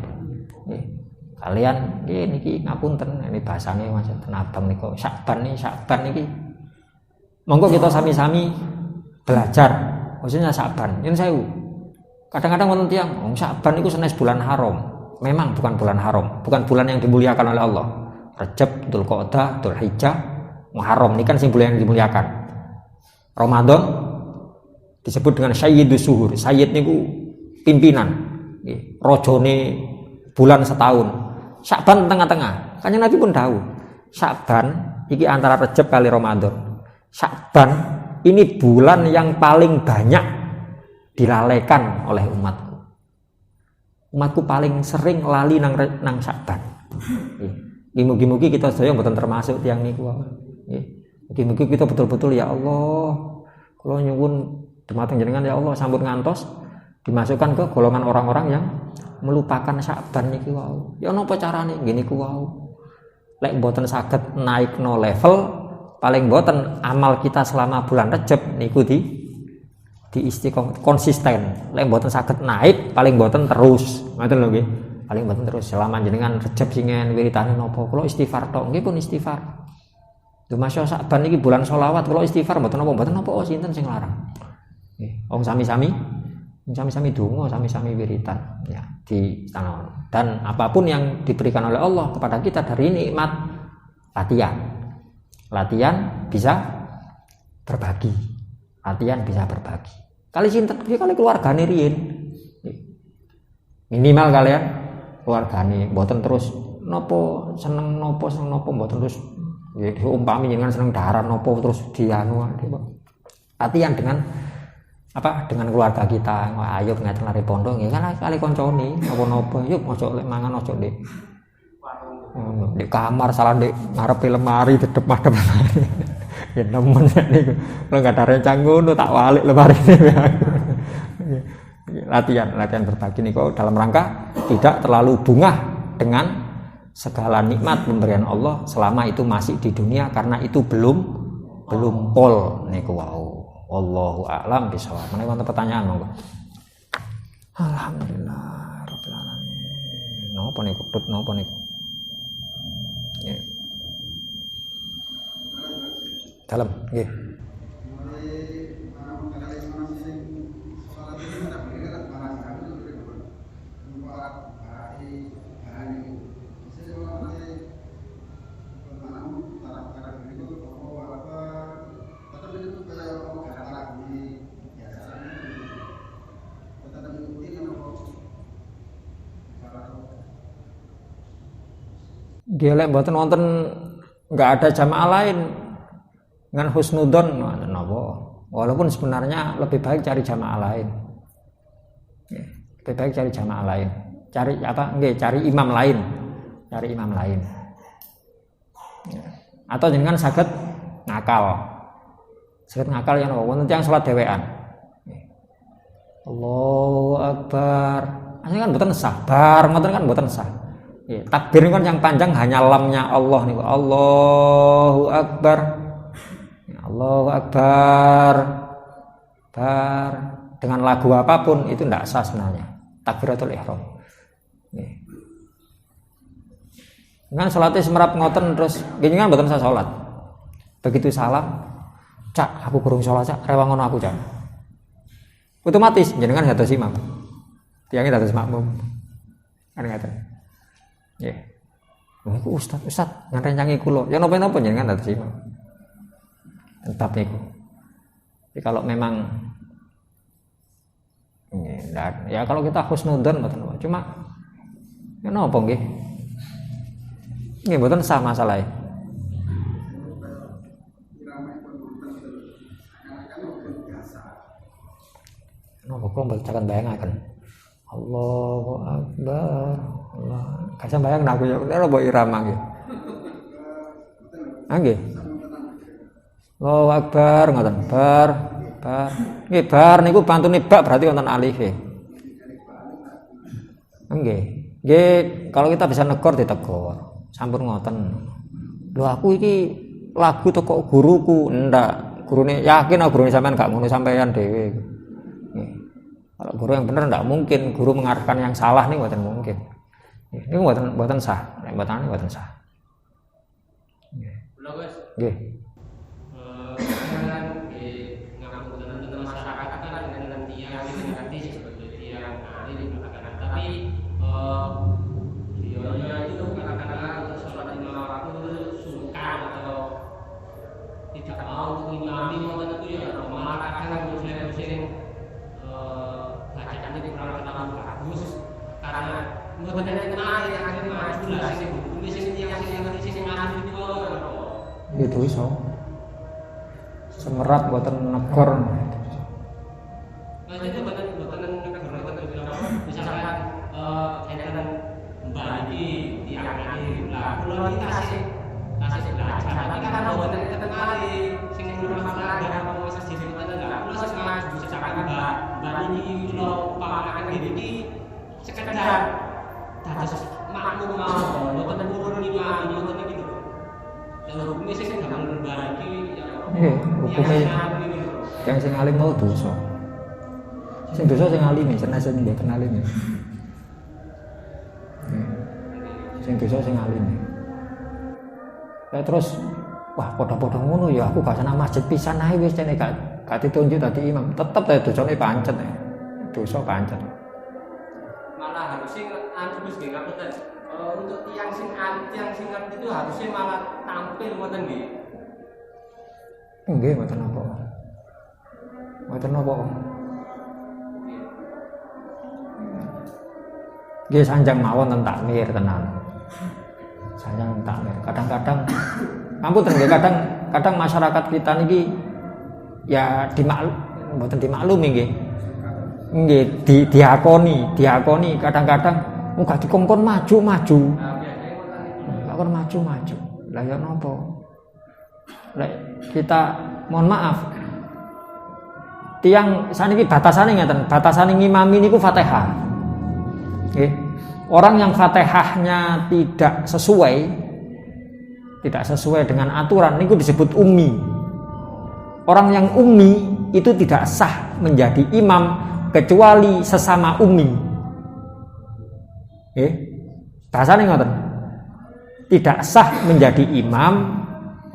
Kalian niki ngapunten, ini bahasane Mas Tenabang niku Syakban niki. Monggo kita sami-sami belajar, maksudnya Syakban. Yen sewu. Kadang-kadang wonten tiyang, Syakban niku senes bulan haram. Memang bukan bulan haram, bukan bulan yang dimuliakan oleh Allah. Rajab, Dzulqa'dah, Dzulhijjah, Muharram ini kan simbol yang dimuliakan. Ramadan disebut dengan Sayyidus Suhur. Sayyid niku pimpinan. Rojone bulan setahun. Sya'ban tengah-tengah. Kanjeng Nabi pun tahu. Sya'ban iki antara Rajab kali Ramadan. Sya'ban ini bulan yang paling banyak dilalaikan oleh umatku. Umatku paling sering lali nang Sya'ban. Mugi-mugi kita sedaya mboten termasuk tiyang niku. Mugi-mugi kita betul-betul ya Allah, kula nyuwun dumateng jenengan ya Allah sampun ngantos dimasukkan ke golongan orang-orang yang melupakan Sya'ban niki wau. Ya napa carane ngene ku wau. Lek mboten saged naikno level, paling mboten amal kita selama bulan Rajab niku di istiqomah konsisten. Lek mboten saged naik, paling mboten terus. Ngoten lho nggih. Paling mboten terus selama jenengan Rajab singen wiritane napa kula istighfar tok nggih pun istighfar. Lho Masya Saban iki bulan sholawat kalau istighfar mboten napa sinten sing larang. Nggih, wong sami-sami donga, sami-sami wiritan ya di tanah. Dan apapun yang diberikan oleh Allah kepada kita dari nikmat latihan bisa berbagi. Kali sinten kali keluargane riyin. Minimal kalian keluargane mboten terus napa seneng napa mboten terus ya umpami jenengan seneng darat napa terus dianu latihan dengan keluarga kita. Ayo ngeten lari pondok nggih kan kali koncone napa-napa yuk ojo lek mangan ojo di kamar salah di ngarepe lemari dedep madhep lemari. Ya nemen niku. Lha enggak ada rencang ngono tak walik lemari ini. Latihan berbagi niku dalam rangka tidak terlalu bungah dengan segala nikmat pemberian Allah selama itu masih di dunia karena itu belum pol niku wau. Wallahu a'lam bishawab. Menawi wonten pertanyaan monggo. Alhamdulillah rabbil alamin. Napa niku? Nggih. Dalam nggih. Dia lek mboten wonten enggak ada jamaah lain dengan husnudzon napa. Walaupun sebenarnya lebih baik cari jamaah lain. Lebih baik cari jamaah lain. Cari imam lain. Atau jenengan saged ngakal. Ya napa wonten tiyang salat dhewean. Allahu Akbar. Asline kan mboten sah. Bar ngoten kan mboten sah. Ya, takbir kan yang panjang hanya lamnya Allah niku. Allahu Akbar. Ya, Allahu Akbar. Dengan lagu apapun itu tidak sah sebenarnya. Takbiratul ihram. Ya. Kan salatnya semerap ngoten terus jenengan mboten sah salat. Begitu salam, Cak, aku kurung salat, Cak. Rewang ngono aku, Cak. Otomatis jenengan dados imam. Tiyangnya dados makmum. Kan ngaten. Ya. Niku Ustaz nganrencangi kula. Ya napa-napa jenengan dados imam. Tetap niku. Jadi kalau memang ya kalau kita husnudzon mboten apa. Cuma ya napa nggih? Nggih mboten sah masalahe. Napa kok mboten bayangaken. Allahu Akbar. Allah. Kasih bayang aku ya, udah bawa irama gitu. Nggih. Allahu Akbar ngoten. Bar. Nggih bar niku pantune bak berarti wonten alif e. Nggih. Kalau kita bisa negor ditegur. Sampun ngoten. Lho aku iki lagu teko guruku, ndak. Gurune yakin gurune sampean gak ngono sampean dhewe. Nggih. Kalau guru yang benar ndak mungkin guru mengarahkan yang salah nih mboten mungkin. Ini buatan sah, buatan sah. Belum guys. Nggih. Kan di ngapunten tentang masyarakat kan dengan tiang ini nanti seperti tiang ini dikatakan tapi videonya itu kadang-kadang sholat lima waktu itu sungkan atau tidak mau mengimami momen itu ya memarahkan muslim bacaannya kurang terlalu bagus karena benar-benar kenal yang akan maju lah sini sini ngambil itu itu iso semerap buatan negor itu buatan misalkan enten bagi tiang ini lah kalau kita kasih belajar tapi kan buatan kita kembali sing belum masalah dan mau masjid itu enggak plus maju secara bagi kalau pemahaman ini sekedar dados makmum mau buatan turun lima buatan gitu dan hukumnya sih gampang berbagi hukumnya yang sing alim mau dosa sing alim senajan dia kenal ini sing dosa sing alim terus wah padha-padha ngono ya aku gak senang masjid pisan ae wis cene gak ditunjuk dadi imam. Tetep ta dosane pancet. Dosa pancet. Malah harusnya Gus nggih ngapunten. Untuk tiang sing ngerti itu harusnya malah tampil ngoten nggih. Nggih mboten apa. Mboten apa. Nggih sanjang mawon ten takmir tenan. Sanjang takmir. Kadang-kadang ampun nggih kadang masyarakat kita niki ya mboten dimaklumi nggih. Nggih diakoni kadang-kadang gak dikongkon maju. Lah kon maju. Lah ya napa? Lek kita mohon maaf. Tiang saniki batasane ngeten, batasane ngimami niku Fatihah. Nggih. Orang yang Fatihahnya tidak sesuai dengan aturan niku disebut ummi. Orang yang ummi itu tidak sah menjadi imam kecuali sesama ummi. Bahasane ngoten. Tidak sah menjadi imam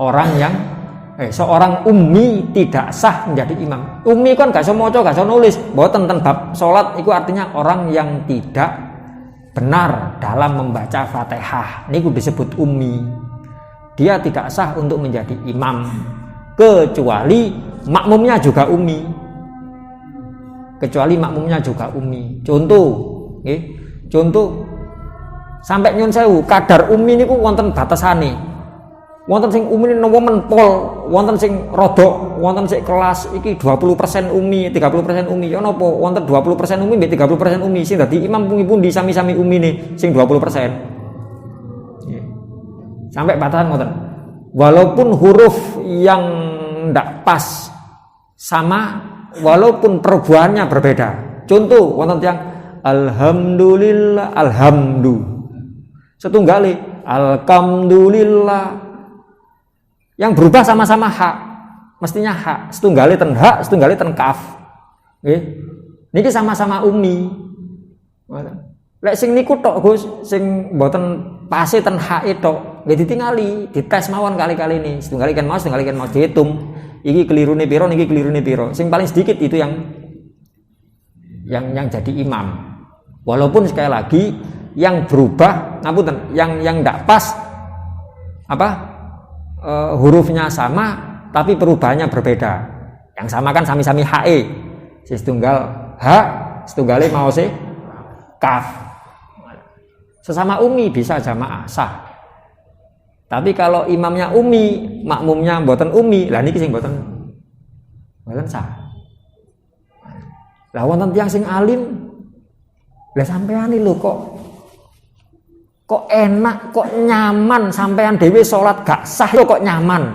orang yang seorang ummi tidak sah menjadi imam. Ummi kan gak iso maca, gak iso nulis. Mboten ten bab salat iku artinya orang yang tidak benar dalam membaca Fatihah. Niku disebut ummi. Dia tidak sah untuk menjadi imam kecuali makmumnya juga ummi. Contoh sampai nyun sewu kadar ummi niku wonten batasane. Wonten sing ummi nopo menpol, wonten sing rodok, wonten sing kelas iki 20% ummi, 30% ummi. Ya napa wonten 20% ummi mbek 30% ummi sing dadi imam pundi sami-sami ummine sing 20%. Sampai batasan ngoten. Walaupun huruf yang ndak pas sama, walaupun perubahannya berbeda. Contoh wonten tiyang alhamdulillah, setunggale alhamdulillah. Yang berubah sama-sama hak, mestinya hak. Setunggale ten hak, setunggale ten kaf. Nggih. Niki sama-sama ummi. Lek sing niku tok Gus, sing mboten pase ten hak tok, nggih ditingali, dites mawon kali-kali ini. Setunggale kan mau dihitung. Iki kelirune piro, niki kelirune piro. Sing paling sedikit itu yang jadi imam. Walaupun sekali lagi yang berubah, ngapunten, yang ndak pas hurufnya sama tapi perubahannya berbeda. Yang sama kan sami-sami HE. Si setunggal H, setunggale mau se kaf. Sesama ummi bisa jamaah sah. Tapi kalau imamnya ummi, makmumnya mboten ummi, lah niki sing mboten sah. Lah wonten tiyang sing alim, lah sampean lho kok enak, kok nyaman sampean dhewe salat gak sah kok nyaman.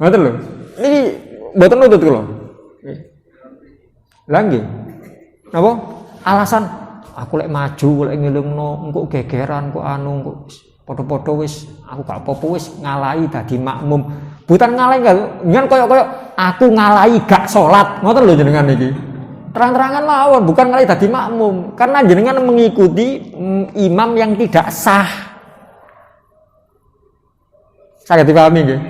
Ngoten lho. Niki mboten nutut kula. Lah nggih. Napa? Alasan aku lek maju, lek ngelungno engko gegeran kok kok padha-padha wis aku gak apa-apa wis ngalahi dadi makmum. Bukan ngalahi nyen koyo aku ngalahi gak salat. Ngoten lho jenengan iki. Terang-terangan mawon, bukan ngalahi dadi makmum, karena jenengan mengikuti imam yang tidak sah. Saya dipahami nggih.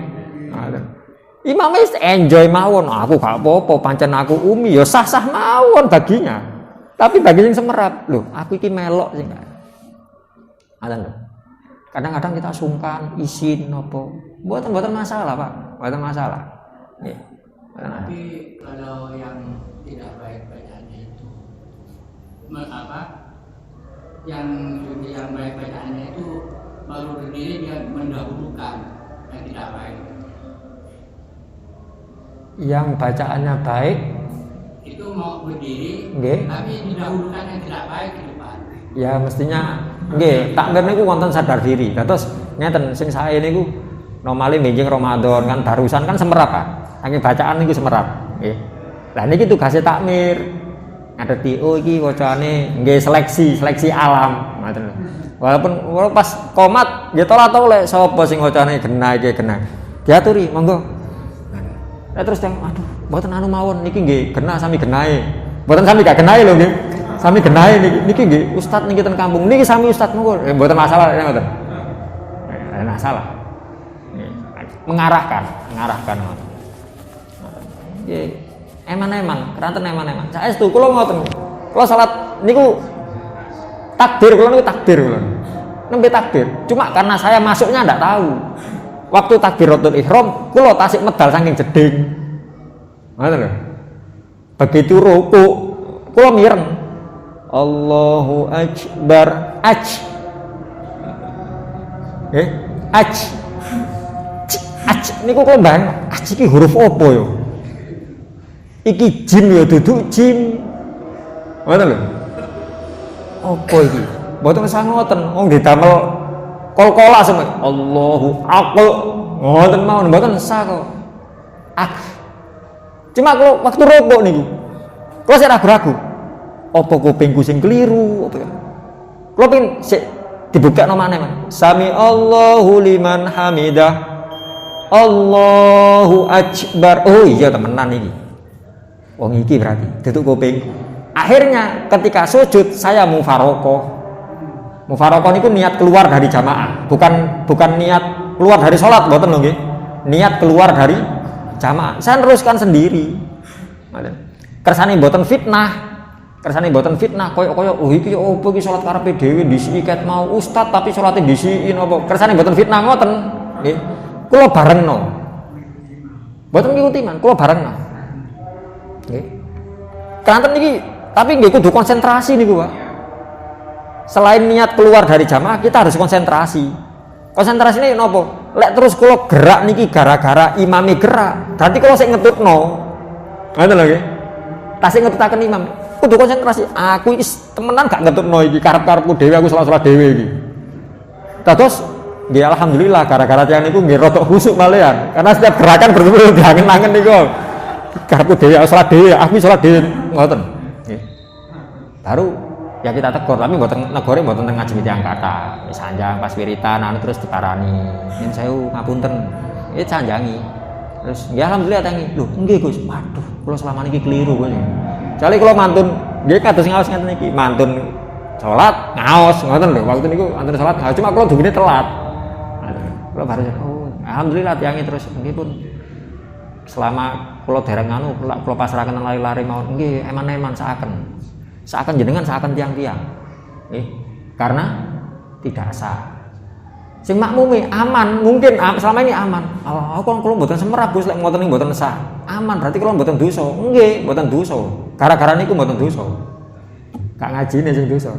Imam wis enjoy mawon, aku gak apa-apa, pancen aku umi, ya sah-sah mawon baginya. Tapi bagi sing semerap, lho, aku iki melok sing gak. Kadang-kadang kita sungkan, izin napa. Mboten masalah, Pak. Mboten masalah. Nggih. Tapi kalau yang tidak baik bacaannya itu yang baik bacaannya itu baru berdiri dia mendahulukan yang tidak baik. Yang bacaannya baik itu mau berdiri, tapi didahulukan yang tidak baik di depan. Ya mestinya nggih, takbir niku wonten sadar diri. Terus ngeten sing sae niku normale benjing Ramadan kan barusan kan semerap, Pak. Saking bacaan niku semerap, nggih. Lah niki tugasé takmir. Ngadeti iki wacane nggih seleksi alam, ngoten lho. Walaupun pas qomat nggih tolak-tolek sapa sing wacane genah iki genah. Diaturi, monggo. Lah terus yang aduh, mboten anu mawon niki nggih genah sami genahe. Mboten sami gak genahe lho nggih. Sami genahe niki nggih ustaz niki ten kampung. Niki sami ustaz monggo. Mboten masalah ngoten. Masalah. mengarahkan. Nggih, eman-eman, keranten eman-eman. Saestu kula ngoten. Kula salat niku takbir kula. Nembe takbir. Cuma karena saya masuknya ndak tahu. Waktu takbiratul ihram kula tasik medal saking jeding. Ngoten lho. Begitu rukuk kula mireng. Allahu akbar. Niku kula bayang, iki huruf apa ya? Iki jim ya duduk jim. Ngoten lho. Apa iki? Mboten usah ngoten, wong didamel kol-kola semen. Allahu akbar. Ngoten mawon mboten usah kok. Cuma kalau waktu rokok niku, kalau saya ragu-ragu, apa kupingku sing keliru, apa ya? Kalau pengen dibuka nomane man. Sami Allahu liman hamidah. Allahu akbar. Oh iya temenan iki. Wong iki berarti duduk kuping. Akhirnya ketika sujud saya mufarokoh. Mufarokoh niku niat keluar dari jamaah, bukan niat keluar dari sholat, mboten lho nggih. Niat keluar dari jamaah. Saya teruskan sendiri. Kersane mboten fitnah. Koyo iki opo iki salat karepe dhewe disiki ket mau ustaz tapi salate disikin apa. Kersane mboten fitnah ngoten. Nggih. Kula barengno. Mboten ngikuti man, kula barengno. Nggih. Kanten iki tapi nggih kudu konsentrasi niku, Pak. Selain niat keluar dari jamaah, kita harus konsentrasi. Konsentrasinya nopo? Lek terus kalau gerak niki gara-gara imami gerak. Berarti kalau saya ngetutno, ngoten lho nggih. Tasih ngetutaken imam. Kudu konsentrasi. Aku temenan gak ngetutno iki karep-karepku dhewe, aku salat-salat dhewe iki. Terus nggih alhamdulillah gara-gara tiyang niku nggih rodok khusuk malian. Karena setiap gerakan betul-betul diangen-angen niku. Karepku dhewe aku salat dhewe, aku salat dhewe ngoten. Nggih. Baru ya kita tegur, tapi mboten negore mboten teng ngaji tiyang kata. Wis sanjang pas wiritan anu terus diparani. Yen sewu ngapunten. Iki sanjangi. Terus ya alhamdulillah tangi. Lho, nggih Gus. Waduh, kula selama niki keliru Gus. Jale kula mantun nggih kados ngaos ngeten iki, mantun salat ngaos ngoten lho. Waktu niku mantun salat ngaos cuma kula dumine telat. Kula baru alhamdulillah tiangi terus nggih pun selama kula dereng anu kula pasrahaken lari-lari mawon nggih eman-eman seakan jenengan seakan tiang-tiang, karena tidak sah. Sing makmumi aman, mungkin selama ini aman. Aku kalau mboten semerap Gus, lek ngoten mboten sah. Aman, berarti kalau mboten dosa. Nggih, mboten dosa. Gara-gara niku mboten dosa. Gak ngajine sing dosa.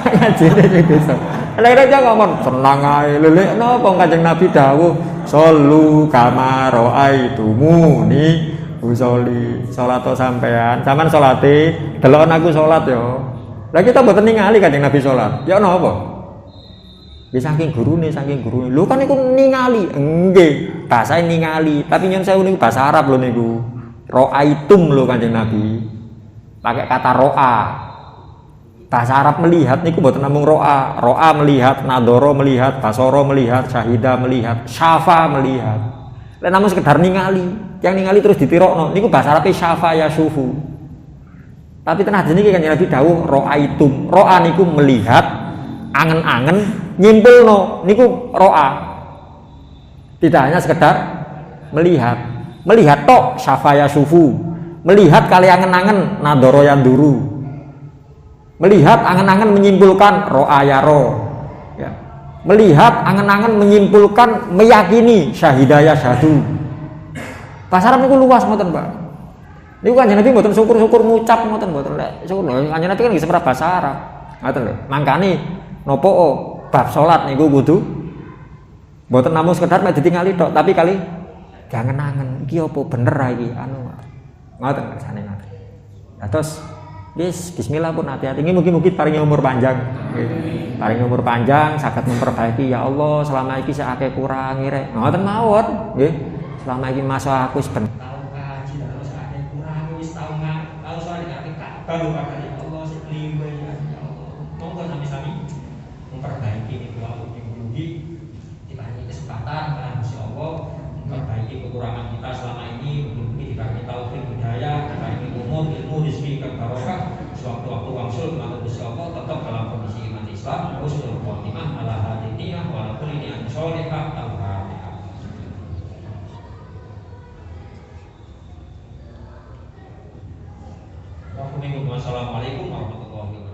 Gak ngajine sing dosa. Lek aja ngomong tenang ae. Lek napa Kanjeng Nabi dawuh, "Shollu kama ra'aitumuni." Usoli salat sampean, sampean salate delokon aku salat yo. Lah kita mboten ningali Kanjeng Nabi salat. Ya ono apa? Nggih saking gurune. Lho kan niku ningali. Nggih, bahasa ningali, tapi nyun sewu niku bahasa Arab lho niku. Ro'aitum lho Kanjeng Nabi. Pakai kata ro'a. Bahasa Arab melihat niku mboten namung ro'a. Ro'a melihat, nadoro melihat, basoro melihat, syahida melihat, syafa melihat. Lek namung sekedar ningali. Yang ningali terus ditirokno niku bahasa Arabe syafa ya syufu. Tapi tenan jenenge Kanjeng Nabi dawuh ro'aitum. Ro'a niku melihat, angen-angen nyimpulno niku ro'a. Tidak hanya sekedar melihat. Melihat tok syafa ya syufu. Melihat kali angen-angen nadoro yanduru. Melihat angen-angen menyimpulkan ro'a ya ro. Ya. Melihat angen-angen menyimpulkan meyakini syahidaya syahdu. Bahasa Arab niku luas ngoten, Pak. Niku Kanjeng Nabi mboten syukur-syukur ngucap ngoten mboten lek syukur lho. Kanjeng Nabi kan nggih semerap bahasa Arab. Ngoten lho. Mangkane napa bab salat niku kudu mboten namung sekedar mek ditingali tok, tapi kali gangen-angen iki apa bener iki anu. Ngoten kersane ngoten. Nah, terus wis bismillah pun hati-hati. Ini mugi-mugi paringi umur panjang. Paringi umur panjang saged memperbaiki ya Allah selama iki sak akeh kurangi rek. Ngoten mawon nggih. Selama ini masa aku sebentar tahu kaji terus ada kurang wis tahu soal dikate baru kadang Allah sekeliru ya Allah. Monggo sami-sami memperbaiki niku mugi-mugi diparingi kesempatan karena Gusti Allah memperbaiki kekurangan kita selama ini, mugi-mugi diparingi taufik hidayah, diparingi umur ilmu rezeki barokah sewaktu-waktu wangsul matur Gusti Allah tetap dalam kondisi iman Islam, husnul khotimah ala hadiniyah wa ala kulli niyatin sholihah. Al-Fatihah. Assalamualaikum warahmatullahi wabarakatuh.